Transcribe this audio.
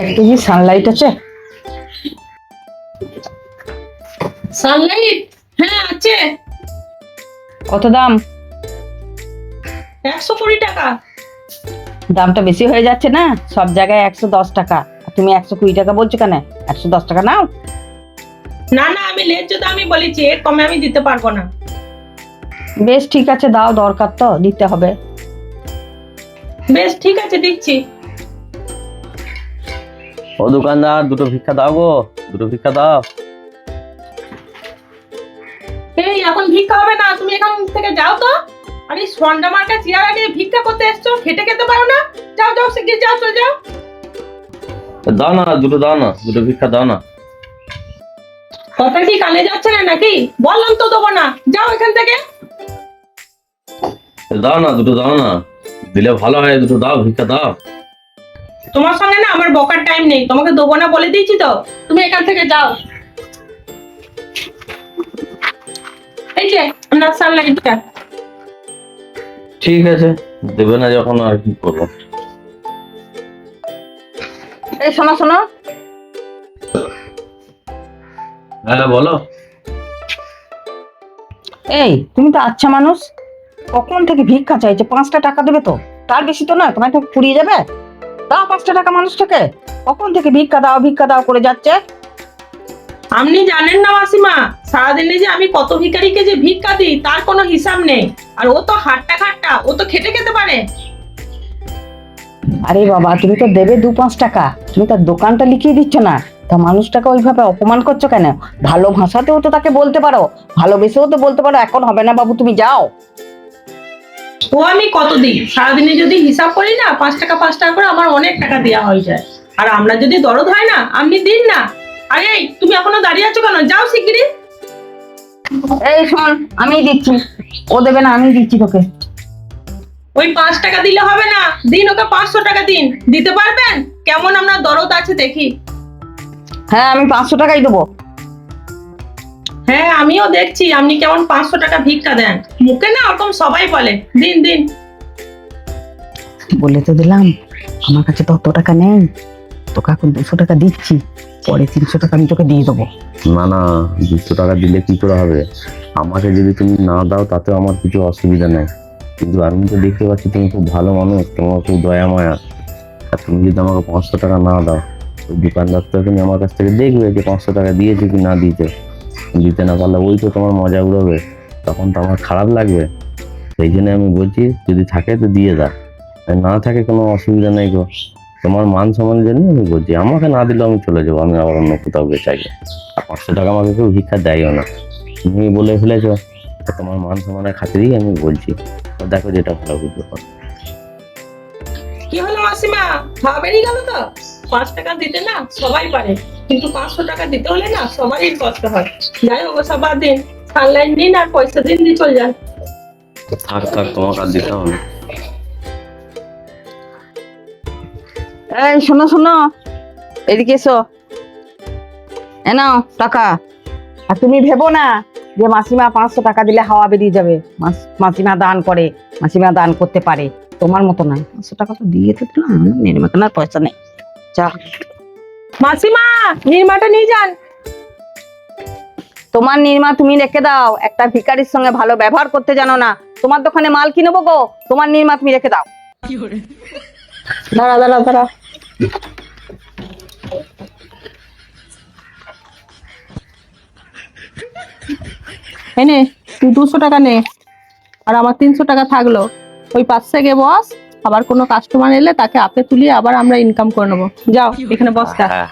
এক KG Sunlight আছে? Sunlight হ্যাঁ আছে। কত দাম? 120 টাকা। দামটা বেশি হয়ে যাচ্ছে না? সব জায়গায় 110 টাকা, আর তুমি 120 টাকা বলছো কেন? 110 টাকা নাও। না না, আমি ন্যায্য দামই বলেছি, এর কমে আমি দিতে পারবো না। বেশ ঠিক আছে, দাও, দরকার তো দিতে হবে। বেশ ঠিক আছে, দিচ্ছি। ও দোকানদার, দুটো ভিক্ষা দাও গো, দুটো ভিক্ষা দাও। এই এখন ভিক্ষা হবে না, তুমি এখান থেকে যাও তো। আরে সন্ধ্যা মার্কা চেয়ার নিয়ে ভিক্ষা করতে এসছো, খেটে খেতে পারো না? যাও যাও, শিগগির যাও, চলে যাও। দাও না, দুটো দাও না, দুটো ভিক্ষা দাও না। কথা কি কানে যাচ্ছে না নাকি? বললাম তো দেবো না, যাও এখান থেকে। দাও না, দুটো দাও না, দিলে ভালো হয়, দুটো দাও, ভিক্ষা দাও। তোমার সঙ্গে না আমার বকার টাইম নেই, তোমাকে দেবো না বলে দিয়েছি তো, তুমি এখান থেকে যাও। এই যে আপনার সানলাইটটা। ঠিক আছে, দেবে না যখন আর কি করবো। এই শোনো শোনো, হ্যাঁ বলো। এই তুমি তো আচ্ছা মানুষ, কখন থেকে ভিক্ষা চাইছে? 5টা টাকা দেবে তো, তার বেশি তো না, তোমার তো ফুরিয়ে যাবে। দাও 5টা টাকা মানুষটাকে, কখন থেকে ভিক্ষা দাও করে যাচ্ছে। আপনি জানেন না মাসিমা, সারাদিনে যে আমি কত ভিখারিকে যে ভিক্ষা দিই তার কোনো হিসাব নেই। আর ও তো হাট্টা, ও তো খেটে খেতে পারে। আরে বাবা, তুমি তো দেবে 2-5 টাকা, তুমি তার দোকানটা লিখিয়ে দিচ্ছ না, তা মানুষটাকে ওইভাবে অপমান করছো কেন? ভালো ভাষাতেও তো তাকে বলতে পারো, ভালোবেসেও তো বলতে পারো, এখন হবে না বাবু, তুমি যাও। ও আমি কত দিই? সারাদিনে যদি হিসাব করি না, 5 টাকা করে আমার অনেক টাকা দেওয়া হয়ে যায়। আর আমরা যদি দরদ হয় না, আপনি দিন না। আরে তুমি এখনো দাঁড়িয়ে আছো কেন? যাও শিগগিরি। এই শোন, আমি দিচ্ছি, ও দেবে না, আমি দিচ্ছি তোকে। ওই 5 টাকা দিলে হবে না, দিন ওকে 500 টাকা দিন। দিতে পারবেন? কেমন আপনার দরদ আছে দেখি। হ্যাঁ, আমি 500 টাকাই দেবো। হ্যাঁ আমিও দেখছি আপনি কেমন 500 টাকা ভিক্ষা দেন। মুখে না ওরকম সবাই বলে, দিন দিন। বলে তো দিলাম, আমার কাছে তো অত টাকা নেই, তোকে এখন 200 টাকা দিচ্ছি, পরে 300 টাকা আমি তোকে দিয়ে দেবো। না না, 200 টাকা দিলে কি করে হবে? আমাকে যদি তুমি না দাও তাতেও আমার কিছু অসুবিধা নেই, কিন্তু আমি তো দেখতে পাচ্ছি তুমি খুব ভালো মানুষ, তোমার খুব দয়া মায়া। আর তুমি যদি আমাকে 500 টাকা না দাও, ওই দোকানদার তো তুমি আমার কাছ থেকে দেখবে যে 500 টাকা দিয়েছে কি না দিয়েছে। দিতে না পারলে ওই তো তোমার মজা উড়াবে, তখন তো আমার খারাপ লাগবে। সেই জন্য আমি বলছি, যদি থাকে তো দিয়ে দাও, আর না থাকে কোনো অসুবিধা নেই গো। তোমার মান সম্মানের জন্য আমি বলছি, আমাকে না দিলেও আমি চলে যাবো, আমি আবার অন্য কোথাও গিয়ে চাইবো। আর 500 টাকা আমাকে কেউ ভিক্ষা দেয়ও না, তুমি বলে ফেলেছো, তো তোমার মান সম্মানের খাতিরেই আমি বলছি। তো দেখো যেটা ভালো বুঝতে পারো। কি হলো মাসিমা, খাওয়া বেরিয়ে গেল তো? 5 টাকা দিতে না সবাই পারে, কিন্তু 500 টাকা দিতে হলে না সবারই কষ্ট হয়। যাই হোক সব বাদ দিন, সানলাইন দিন আর পয়সা দিন, দিয়ে চলে যান। থাক থাক, তোমাকে আর দিতে হবে না। এই শোনো শোনো, এদিকে এসো, এ নাও টাকা। আর তুমি ভেবো না যে মাসিমা 500 টাকা দিলে হাওয়া বেরিয়ে যাবে। মাসিমা দান করে, মাসিমা দান করতে পারে, তোমার মতো না। 500 টাকা তো দিয়ে তো দিলাম, নির্মা কেনার পয়সা নেই, যা। মাসিমা নির্মাটা নিয়ে যান। তোমার নির্মা তুমি রেখে দাও, একটা ভিখারির সঙ্গে ভালো ব্যবহার করতে জানো না। তোমার দোকানে মাল কিনবো গো, তোমার নির্মা তুমি রেখে দাও। দাঁড়া দাঁড়া দাঁড়া, এনে তুই 200 টাকা নে, আর আমার 300 টাকা থাকলো। ওই পাশে গিয়ে বস, আবার কোনো কাস্টমার এলে তাকে আপে তুলিয়ে আবার আমরা ইনকাম করে নেবো। যাও এখানে বসটা। হ্যাঁ।